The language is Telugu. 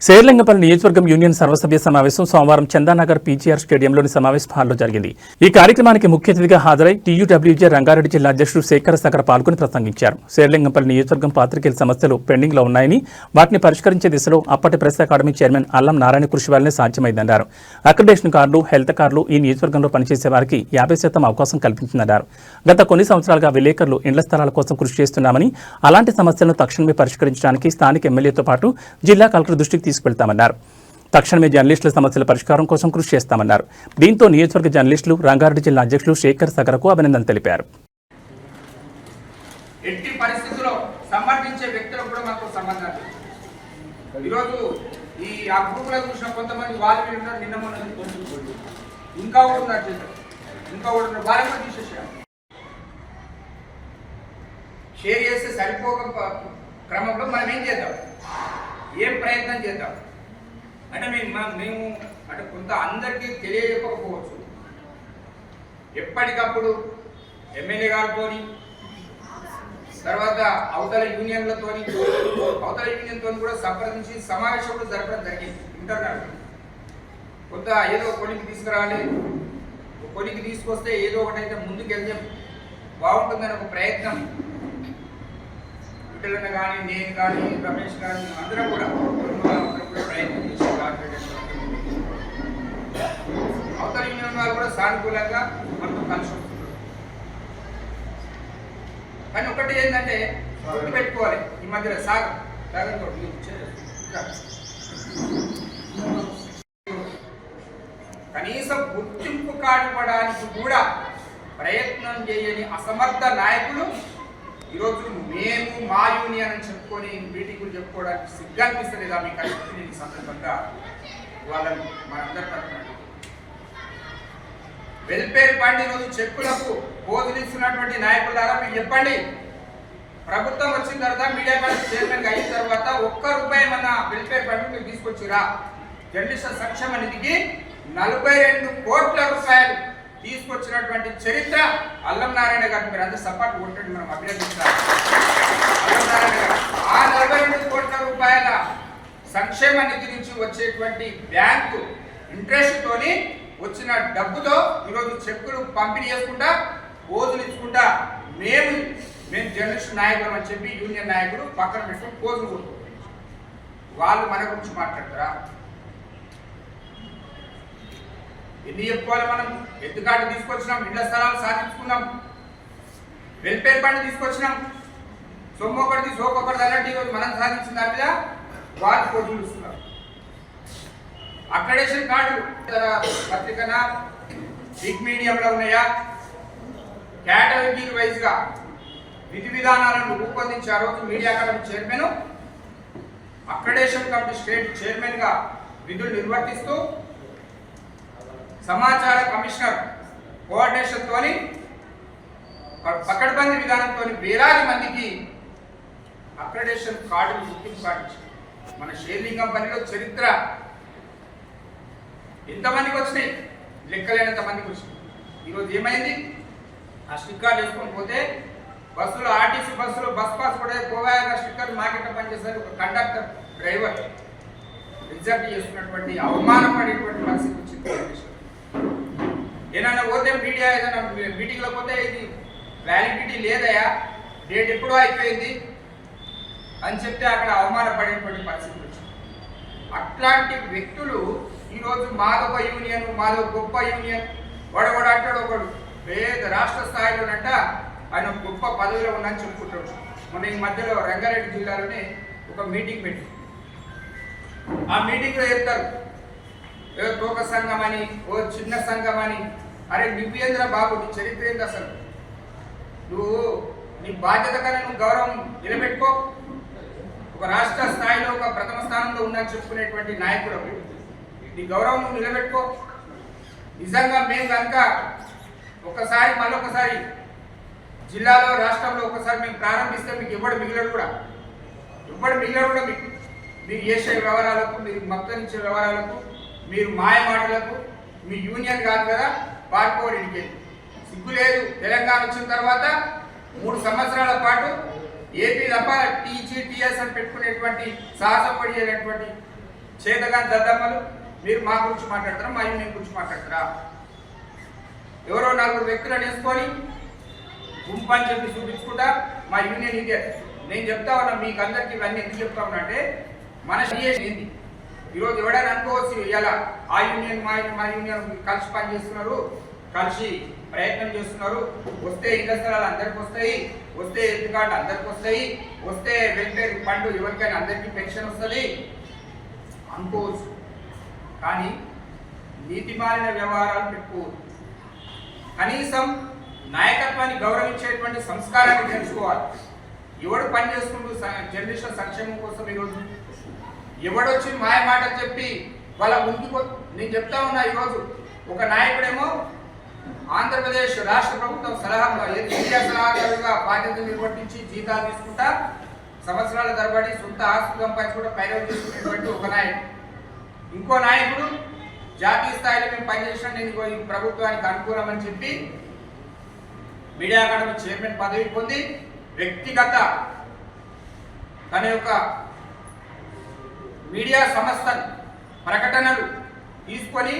శేర్లింగంపల్లి నియోజకవర్గం యూనియన్ సర్వసభ్య సమావేశం సోమవారం చందానగర్ పీజీఆర్ స్టేడియంలోని సమావేశ హాల్లో జరిగింది. ఈ కార్యక్రమానికి ముఖ్య అతిథిగా హాజరై టీయూడబ్ల్యూజే రంగారెడ్డి జిల్లా అధ్యక్షుడు శేఖర్ సాగర్ పాల్గొని ప్రసంగించారు. శేర్లింగంపల్లి నియోజకవర్గం పాత్రికేయుల సమస్యలు పెండింగ్ లో ఉన్నాయని, వాటిని పరిష్కరించే దిశలో అప్పటి ప్రెస్ అకాడమీ చైర్మన్ అల్లం నారాయణ కృషి వల్లనే సాధ్యమైందన్నారు. అక్రిడేషన్ కార్డులు, హెల్త్ కార్డులు ఈ నియోజకవర్గంలో పనిచేసే వారికి 50% అవకాశం కల్పించిందన్నారు. గత కొన్ని సంవత్సరాలుగా విలేకరులు ఇండ్ల స్థలాల కోసం కృషి చేస్తున్నామని, అలాంటి సమస్యలను తక్షణమే పరిష్కరించడానికి స్థానిక ఎమ్మెల్యేతో పాటు జిల్లా కలెక్టర్ దృష్టికి తీసుకెళ్తామన్నారు. తక్షణమే జర్నలిస్టుల సమస్యల పరిష్కారం కోసం కృషి చేస్తామన్నారు. దీంతో నియోజకవర్గ జర్నలిస్టులు రంగారెడ్డి జిల్లా అధ్యక్షులు శేఖర్ సాగర్కు అభినందన తెలిపారు. ఎట్టి పరిస్థితుల్లో సమర్థించే వ్యక్తులకు కూడా మనకు సంబంధం లేదు. ఈరోజు ఈ ఆ గ్రూపులో చూసిన కొంతమంది వాళ్ళు ఉన్నారు, నిన్న మొన్న ఇంకా కూడా ఉన్నారు, వాళ్ళని కూడా తీసేసారు. షేర్ చేస్తే సరిపోక క్రమంలో మనం ఏం చేద్దాం, ఏం ప్రయత్నం చేద్దాం అంటే మేము అంటే కొంత అందరికీ తెలియజెప్పకపోవచ్చు. ఎప్పటికప్పుడు ఎమ్మెల్యే గారితో, తర్వాత అవతల యూనియన్తో కూడా సంప్రదించి సమావేశం జరపడం జరిగింది. ఇంటర్నల్ కొంత ఏదో కొనికి తీసుకురావాలి, కొనికి తీసుకొస్తే ఏదో ఒకటైతే ముందుకెళ్తే బాగుంటుందని ఒక ప్రయత్నం పిల్లలను కానీ, నేను కానీ, రమేష్ కానీ అందరం కూడా ప్రయత్నం చేసి అవతల యూనియన్ వాళ్ళు కూడా సానుకూలంగా మనకు కలిసి వస్తున్నారు. కానీ ఒకటి ఏంటంటే గుర్తుపెట్టుకోవాలి, ఈ మధ్యలో సాగంతో కనీసం గుర్తింపు కానివ్వడానికి కూడా ప్రయత్నం చేయని అసమర్థ నాయకులు ఈరోజు మేము మా యూనియన్ అని చెప్పుకొని మీటింగులు చెప్పుకోవడానికి సిగ్గనిపిస్తలేదా మీకు అని ఈ సందర్భంగా వాళ్ళని మనందరి తరఫున వెల్ఫేర్ ఫండ్ ఈరోజు చెక్కులకు పోజులు ఇస్తున్నటువంటి నాయకులారా మీరు చెప్పండి, ప్రభుత్వం వచ్చిన తర్వాత మీడియా ఫండ్ చైర్మన్ అయిన తర్వాత ₹1 మన వెల్ఫేర్ ఫండ్ మీరు తీసుకొచ్చిరా? జర్నలిస్టుల సంక్షేమ నిధికి 42 కోట్ల రూపాయలు తీసుకొచ్చినటువంటి చరిత్ర అల్లం నారాయణ గారికి మీరు అందరూ సపోర్ట్ కొట్టండి, మనం అభినందించాలి. అల్లం నారాయణ గారు ఆ 42 కోట్ల రూపాయల సంక్షేమ నిధి నుంచి వచ్చేటువంటి బ్యాంకు ఇంట్రెస్ట్తోని వచ్చిన డబ్బుతో ఈరోజు చెక్కులు పంపిణీ చేసుకుంటా, పోజులు ఇచ్చుకుంటా మేము జర్నలిస్ట్ నాయకులు అని చెప్పి యూనియన్ నాయకులు పక్కన పెట్టుకుని పోజులు కొట్టుకుంటారు. వాళ్ళు మన గురించి మాట్లాడతారా? ఎన్ని చెప్పుకోవాలి? మనం హెల్త్ కార్డు తీసుకొచ్చినాం, ఇళ్ల స్థలాలు సాధించుకున్నాం, వెల్ఫేర్ ఫండ్ తీసుకొచ్చినాం, సొమ్మొకటి సోకొకటి అన్నట్టు ఈరోజు మనం సాధించిన దాని మీద వాళ్ళు పోజులు ఇస్తున్నారు. అక్రెడిటేషన్ కార్డు పత్రికన బిగ్ మీడియంలో ఉన్నాయా? కేటగిరీ వైజ్గా విధి విధానాలను రూపొందించి ఆ రోజు media academy chairman, accreditation committee state చైర్మన్గా విధులు నిర్వర్తిస్తూ సమాచార కమిషనర్ కోఆర్డినేషన్తో పకడ్బందీ విధానంతో వేలాది మందికి అక్రెడిటేషన్ కార్డులు, గుర్తింపు కార్డు ఇచ్చారు. మన శేర్లింగంపల్లిలో చరిత్ర ఎంతమందికి వచ్చినాయి? లెక్కలేనంత మందికి వచ్చినాయి. ఈరోజు ఏమైంది? ఆ స్టిక్కర్లు వేసుకొని పోతే బస్సులో, ఆర్టీసీ బస్సులో బస్ పాస్ కూడా పోవాక స్టిక్కర్లు మాకెట్ట పనిచేస్తారు. ఒక కండక్టర్, డ్రైవర్ రిజెక్ట్ చేస్తున్నటువంటి అవమానపడేటువంటి పరిస్థితి వచ్చింది. ఏదైనా పోతే మీడియా ఏదైనా మీటింగ్లో పోతే ఇది వ్యాలిడిటీ లేదయా, డేట్ ఎప్పుడో అయిపోయింది అని చెప్తే అక్కడ అవమానపడేటువంటి పరిస్థితి వచ్చింది. అట్లాంటి వ్యక్తులు ఈరోజు మాదొక యూనియన్, మాదో గొప్ప యూనియన్, వడవడ అంటాడు ఒకడు పేద రాష్ట్ర స్థాయిలోనంట ఆయన గొప్ప పదవిలో ఉన్నాయని చెప్పుకుంటాడు. మన ఈ మధ్యలో రంగారెడ్డి జిల్లాలోనే ఒక మీటింగ్ పెట్టి ఆ మీటింగ్లో చెప్తారు ఏదో తోక సంఘం అని, ఓ చిన్న సంఘం అని. అరే నివ్వేంద్ర బాబు, నీ చరిత్ర ఏంది అసలు? నువ్వు నీ బాధ్యత కన్నా నువ్వు గౌరవం నిలబెట్టుకో. ఒక రాష్ట్ర స్థాయిలో ఒక ప్రథమ స్థానంలో ఉన్నా చెప్పుకునేటువంటి నాయకుడు నీ గౌరవం నువ్వు నిలబెట్టుకో. నిజంగా మేము కనుక మళ్ళొకసారి జిల్లాలో, రాష్ట్రంలో ఒకసారి మేము ప్రారంభిస్తే మీకు ఎవడు మిగిలడు కూడా మీరు చేసే వ్యవహారాలకు, మీరు మద్దతిచ్చే వ్యవహారాలకు, మీరు మాయ మాటలకు మీ యూనియన్ కాదు కదా పార్కోడికి సిగ్గు లేదు. తెలంగాణ వచ్చిన తర్వాత 3 సంవత్సరాల పాటు ఏపీ తప్ప టీజీ టీఎస్ అని పెట్టుకునేటువంటి సాహసపడేటువంటి చేతగాని దద్దమ్మలు మీరు మా గురించి మాట్లాడతారా, మా యూనియన్ గురించి మాట్లాడతారా? ఎవరో నలుగురు వ్యక్తులను వేసుకొని గుంపు అని చెప్పి చూపించుకుంటా మా యూనియన్ ఇదే. నేను చెప్తా ఉన్నా మీకు అందరికీ ఇవన్నీ ఎందుకు చెప్తా ఉన్నా అంటే మన సిఎస్ ఏంది ఈరోజు ఎవడైనా అనుకోవచ్చు ఇలా ఆ యూనియన్ మా యూనియన్ కలిసి పనిచేస్తున్నారు, కలిసి ప్రయత్నం చేస్తున్నారు, వస్తే ఇళ్ల స్థలాలు అందరికి వస్తాయి, వస్తే హెల్త్ కార్డు అందరికి వస్తాయి, వస్తే వెల్ఫేర్ ఫండ్ ఎవరికైనా అందరికీ పెన్షన్ వస్తుంది అనుకోవచ్చు. కానీ నీతిమాలిన వ్యవహారాలు పెట్టుకోవచ్చు. కనీసం నాయకత్వాన్ని గౌరవించేటువంటి సంస్కారాన్ని తెలుసుకోవాలి. ఎవడు పని చేసుకుంటూ జర్నలిస్టుల సంక్షేమం కోసం ఈరోజు ఎవడొచ్చి మాయ మాటలు చెప్పి వాళ్ళ ముందుకు నేను చెప్తా ఉన్నా. ఈరోజు ఒక నాయకుడేమో ఆంధ్రప్రదేశ్ రాష్ట్ర ప్రభుత్వం విద్యా సలహాదారుగా బాధ్యతలు నిర్వర్తించి జీతాలు తీసుకుంటా సంవత్సరాల తరబడి సొంత ఆస్తులు సంపాదించుకుంటా పైరవి చేసుకునేటువంటి ఒక నాయకుడు. ఇంకో నాయకుడు జాతీయ స్థాయిలో మేము పనిచేసిన నేను ఈ ప్రభుత్వానికి అనుకూలమని చెప్పి మీడియా అకాడమీ చైర్మన్ పదవి పొంది వ్యక్తిగత తన యొక్క మీడియా సంస్థ ప్రకటనలు తీసుకొని